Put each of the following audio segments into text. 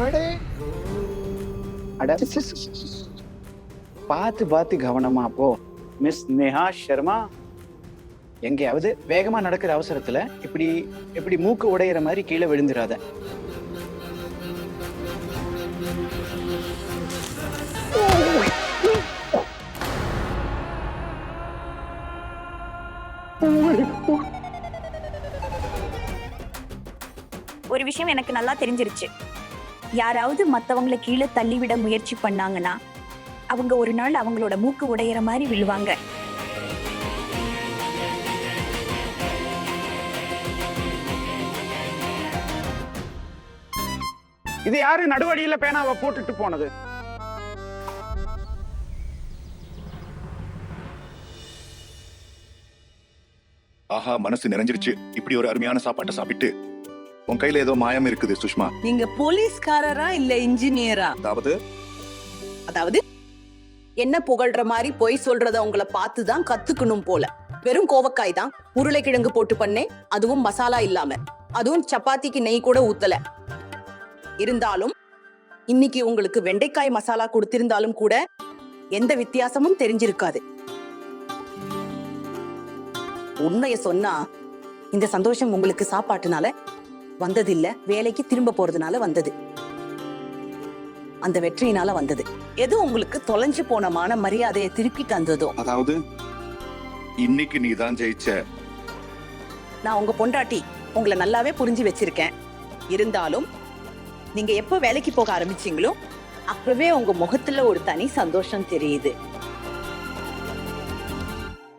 அடே அட பார்த்து பார்த்து கவனமா போ. மிஸ் நேஹா சர்மா, எங்கேயாவது வேகமா நடக்கிற அவசரத்துல இப்படி இப்படி மூக்கு உடையிற மாதிரி கீழே விழுந்துடாத. ஒரு விஷயம் எனக்கு நல்லா தெரிஞ்சிருச்சு. யாராவது மத்தவங்களை கீழே தள்ளிவிட முயற்சி பண்ணாங்கன்னா அவங்க ஒரு நாள் அவங்களோட மூக்கு உடையிற மாதிரி விழுவாங்க. இது யாரு நடுவடியில பேனாவை போட்டுட்டு போனது? ஆஹா, மனசு நிறைஞ்சிருச்சு. இப்படி ஒரு அருமையான சாப்பாட்டை சாப்பிட்டு உன் கையில ஏதோ மாயம் இருக்குது சுஷ்மா. நீங்க போலீஸ்காரரா இல்ல இன்ஜினியரா? அதாவது என்ன புகழ்ற மாதிரி பொய் சொல்றத உங்களை பார்த்துதான் கத்துக்கணும் போல. வெறும் கோவக்காய் தான் உருளைக்கிழங்கு போட்டு பண்ணேன், அதுவும் மசாலா இல்லாம, அதுவும் சப்பாத்திக்கு நெய் கூட ஊத்தல. இருந்தாலும் இன்னைக்கு உங்களுக்கு வெண்டைக்காய் மசாலா கொடுத்திருந்தாலும் கூட எந்த வித்தியாசமும் தெரிஞ்சிருக்காது. உண்மைய சொன்னா இந்த சந்தோஷம் உங்களுக்கு சாப்பாட்டுனால வந்ததில்ல, வேலைக்கு திரும்ப போறதுனால வந்தது. அந்த வெற்றியினால வந்தது. எது உங்களுக்கு தொலைஞ்சு போன மான மரியாதையை திருப்பி தந்ததோ. அதாவது இன்னைக்கு நீ தான் ஜெயிச்ச. நான் உங்க பொண்டாட்டி, உங்களை நல்லாவே புரிஞ்சு வச்சிருக்கேன். இருந்தாலும் நீங்க எப்ப வேலைக்கு போக ஆரம்பிச்சீங்களோ அப்பவே உங்க முகத்துல ஒரு தனி சந்தோஷம் தெரியுது.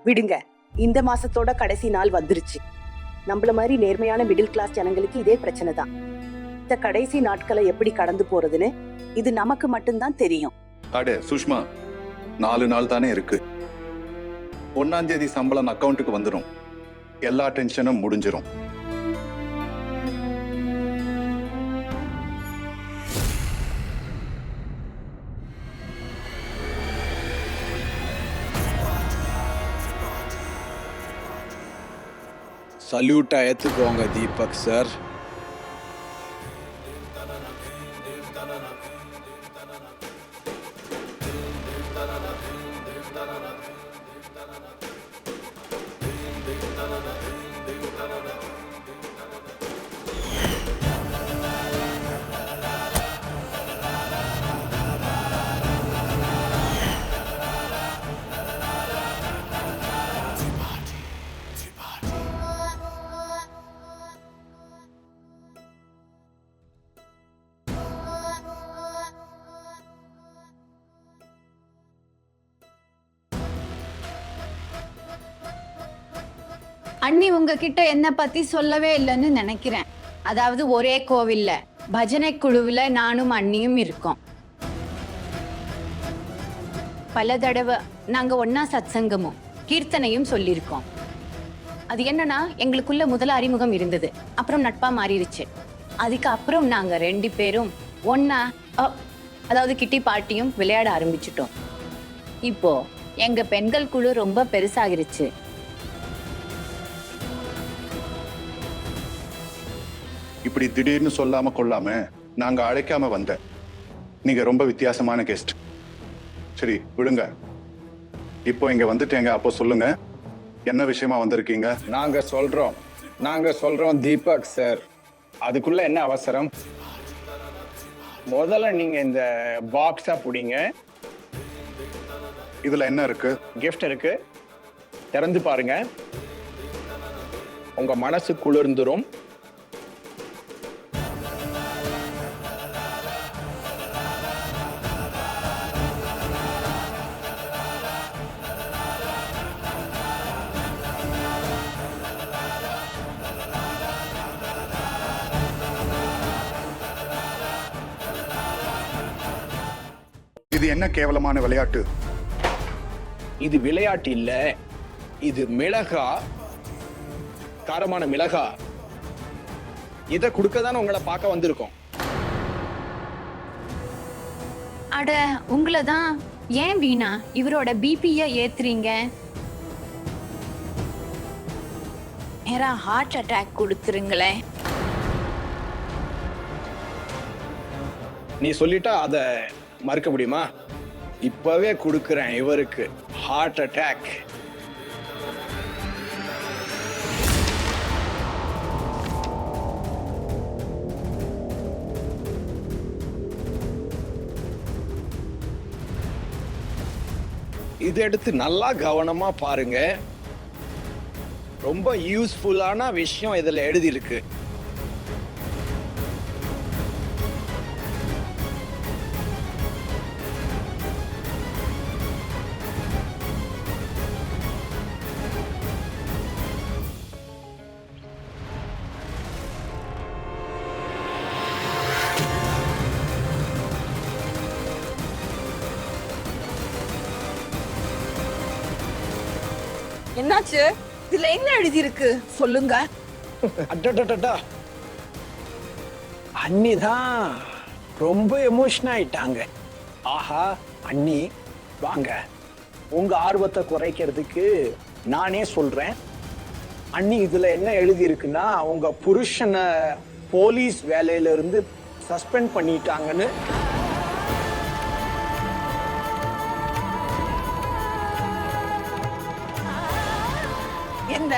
விடுங்க, இந்த மாசத்தோட கடைசி நாள் வந்துருச்சு. நம்மள மாதிரி நேர்மையான மிடில் கிளாஸ் ஜனங்களுக்கு இதே பிரச்சனை தான். இந்த கடைசி நாட்களை எப்படி கடந்து போறதுன்னு இது நமக்கு மட்டும்தான் தெரியும். அடே சுஷ்மா, 4 நாள் தானே இருக்கு. 1ஆம் தேதி சம்பளம் அக்கௌண்ட்டுக்கு வந்துடும். எல்லா டென்ஷனும் முடிஞ்சிரும். சல்யூட்டா ஏத்துக்கோங்க தீபக் சார். அண்ணி உங்ககிட்ட என்ன பத்தி சொல்லவே இல்லைன்னு நினைக்கிறேன். அதாவது ஒரே கோவில்ல பஜனை குழுவில் நானும் அண்ணியும் இருக்கோம். பல தடவை நாங்க ஒன்னா சத்சங்கமும் கீர்த்தனையும் சொல்லியிருக்கோம். அது என்னன்னா, எங்களுக்குள்ள முதல் அறிமுகம் இருந்தது, அப்புறம் நட்பா மாறிடுச்சு. அதுக்கு அப்புறம் நாங்க 2 பேரும் ஒன்னா அதாவது கிட்டி பார்ட்டியும் விளையாட ஆரம்பிச்சிட்டோம். இப்போ எங்க பெண்கள் குழு ரொம்ப பெருசாகிருச்சு. இப்படி திடீர்னு சொல்லாம கொள்ளாம நாங்க அழைக்காம வந்த நீங்க ரொம்ப வித்தியாசமான கெஸ்ட். சரி விடுங்க, இப்போ இங்க வந்துட்டேங்க. அப்போ சொல்லுங்க, என்ன விஷயமா வந்திருக்கீங்க? நாங்க சொல்றோம் தீபக் சார். அதுக்குள்ள என்ன அவசரம்? முதல்ல நீங்க இந்த பாக்ஸா புடிங்க. இதுல என்ன இருக்கு? கிஃப்ட் இருக்கு, திறந்து பாருங்க. உங்க மனசு குளிர்ந்துரும். இது என்ன கேவலமான விளையாட்டு? இது விளையாட்டு இல்ல, இது மிளகா, காரமான மிளகா. இதை கொடுக்கதானே உங்களை பார்க்க வந்திருக்கோம். அட உங்களை தான். ஏன் வீணா இவரோட பிபியை ஏத்துறீங்க? நேரா ஹார்ட் அட்டாக் கொடுத்துருங்களேன். நீ சொல்லிட்டா அதை மறுக்க முடியுமா? இப்பவே கொடுக்குறேன் இவருக்கு ஹார்ட் அட்டாக். இதை எடுத்து நல்லா கவனமா பாருங்க. ரொம்ப யூஸ்ஃபுல்லான விஷயம் இதுல எழுதியிருக்கு. என்னாச்சு? இதுல என்ன எழுதி இருக்கு சொல்லுங்க. அடடடடா. அண்ணி தான் ரொம்ப எமோஷன் ஆயிட்டாங்க. ஆஹா அண்ணி வாங்க, உங்க ஆர்வத்தை குறைக்கிறதுக்கு நானே சொல்றேன். அண்ணி இதுல என்ன எழுதி இருக்குன்னா, உங்க புருஷனை போலீஸ் வேலையில இருந்து சஸ்பெண்ட் பண்ணிட்டாங்கன்னு. என்ன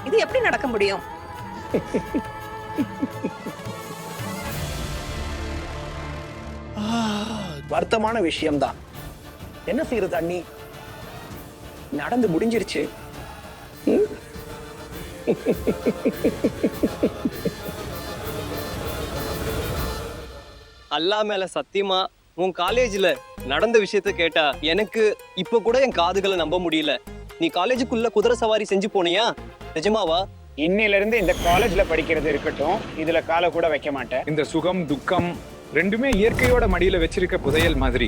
இது எப்படி நடக்க முடியும்? வருத்தமான விஷயம்தான். என்ன செய்யறது அண்ணி, நடந்து முடிஞ்சிருச்சு. அல்லா மேல சத்தியமா உன் காலேஜ்ல நடந்த விஷயத்த கேட்டா எனக்கு இப்ப கூட என் காதுகளை நம்ப முடியல. நீ காலேஜுக்குள்ள குதிரை சவாரி செஞ்சு போனியா? நிஜமாவா? இன்னையில இருந்து இந்த காலேஜ்ல படிக்கிறது இருக்கட்டும், இதுல காலை கூட வைக்க மாட்டேன். இந்த சுகம் துக்கம் ரெண்டுமே இயற்கையோட மடியில வச்சிருக்க புதையல் மாதிரி.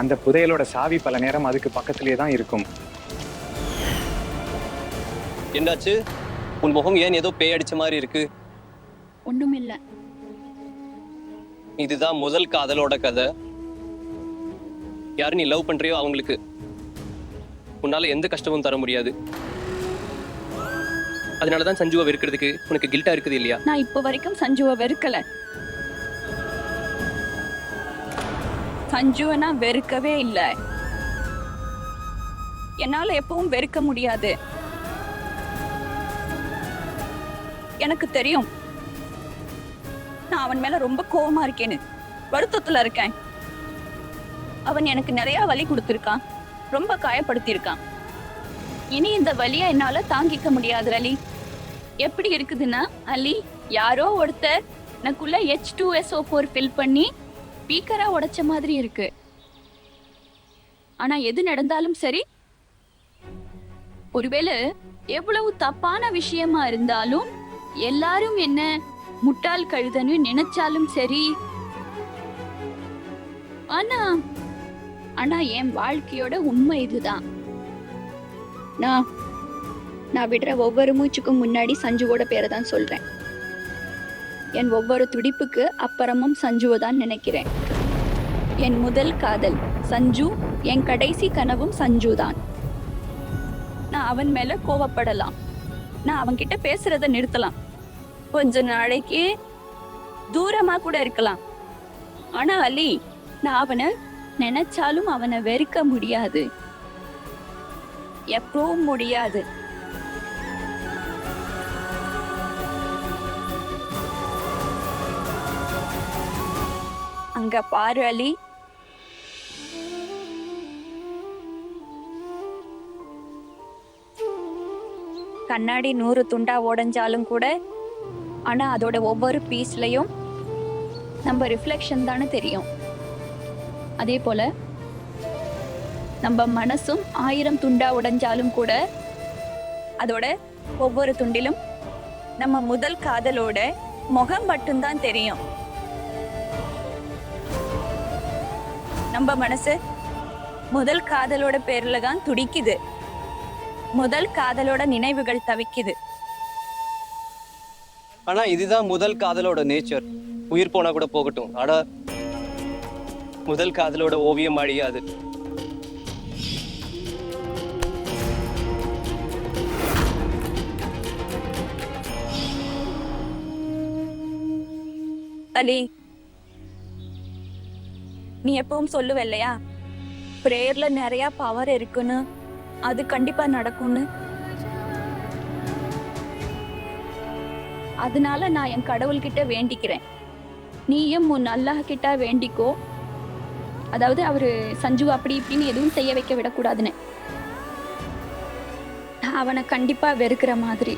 அந்த புதையலோட சாவி பல நேரம் அதுக்கு பக்கத்திலே தான் இருக்கும். என்னாச்சு? உன் முகம் ஏன் ஏதோ பேய் அடிச்ச மாதிரி இருக்கு? ஒண்ணும் இல்ல. இதுதான் முதல் காதலோட கதை. யாரு நீ லவ் பண்றியோ அவங்களுக்கு உன்னால எந்த கஷ்டமும் தர முடியாது. அதனாலதான் சஞ்சுவை வெறுக்கிறதுக்கு உனக்கு கில்ட்டா இருக்குது இல்லையா? நான் இப்ப வரைக்கும் சஞ்சுவை வெறுக்கல. சஞ்சுவை நான் வெறுக்கவே இல்ல. என்னால எப்பவும் வெறுக்க முடியாது. எனக்கு தெரியும் நான் அவன் மேல ரொம்ப கோவமா இருக்கேன்னு, வருத்தத்துல இருக்கேன். அவன் எனக்கு நிறைய வலி கொடுத்திருக்கான், ரொம்ப காயப்படுத்தியிருக்கான். இனி இந்த வலியை என்னால தாங்கிக்க முடியாது அலி. எப்படி இருக்குதுன்னா அலி, யாரோ ஒருத்தர் எனக்குள்ள H2SO4 ஃபில் பண்ணி ஸ்பீக்கரா உடைச்ச மாதிரி இருக்கு. ஆனா எது நடந்தாலும் சரி, ஒருவேளை எவ்வளவு தப்பான விஷயமா இருந்தாலும் எல்லாரும் என்ன முட்டாள் கழுதன்னு நினைச்சாலும் சரி, ஆனா ஆனா என் வாழ்க்கையோட உண்மை இதுதான். நான் விடுற ஒவ்வொரு மூச்சுக்கும் முன்னாடி சஞ்சுவோட பேரை தான் சொல்றேன். என் ஒவ்வொரு துடிப்புக்கு அப்புறமும் சஞ்சுவை தான் நினைக்கிறேன். என் முதல் காதல் சஞ்சு, என் கடைசி கனவும் சஞ்சு தான். நான் அவன் மேல கோவப்படலாம், நான் அவன்கிட்ட பேசுறத நிறுத்தலாம், கொஞ்ச நாளைக்கு தூரமா கூட இருக்கலாம். ஆனா அலி, நான் அவனை நினைச்சாலும் அவனை வெறுக்க முடியாது, எப்பவும் முடியாது. அங்க பாரு அலி, கண்ணாடி 100 துண்டா உடைஞ்சாலும் கூட, ஆனா அதோட ஒவ்வொரு பீஸ்லயும் நம்ம ரிஃப்ளெக்ஷன் தானே தெரியும். அதே போல நம்ம மனசும் 1000 துண்டா உடைஞ்சாலும் கூட அதோட ஒவ்வொரு துண்டிலும் நம்ம முதல் காதலோட முகம் மட்டும்தான் தெரியும். நம்ம மனசு முதல் காதலோட பேர்ல தான் துடிக்குது, முதல் காதலோட நினைவுகள் தவிக்குது. ஆனா இதுதான் முதல் காதலோட நேச்சர். உயிர் போனா கூட போகட்டும், ஆனா முதல் காதலோட ஓவியம் அழியாது. அலி, நீ எப்பவும் சொல்லுவ இல்லையா, பிரேயர்ல நிறைய பவர் இருக்குன்னு, அது கண்டிப்பா நடக்கும்னு. அதனால நான் என் கடவுள்கிட்ட வேண்டிக்கிறேன், நீயும் உன் அல்லாஹ் கிட்ட வேண்டிக்கோ. அதாவது அவரு சஞ்சு அப்படி இப்படின்னு எதுவும் செய்ய வைக்க விடக்கூடாதுன்னு. அவனை கண்டிப்பா வெறுக்கிற மாதிரி.